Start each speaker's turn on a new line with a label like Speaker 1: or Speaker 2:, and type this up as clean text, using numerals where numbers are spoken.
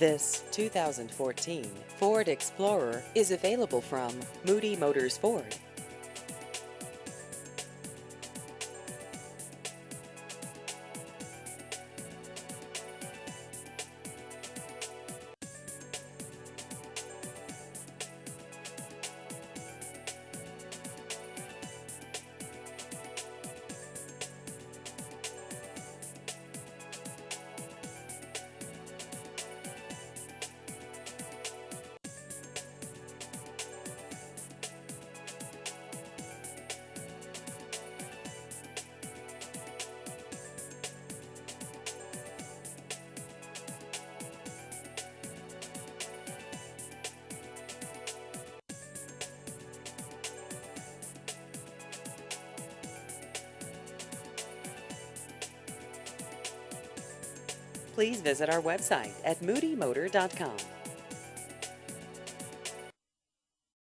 Speaker 1: This 2014 Ford Explorer is available from Moody Motors Ford. Please visit our website at moodymotor.com.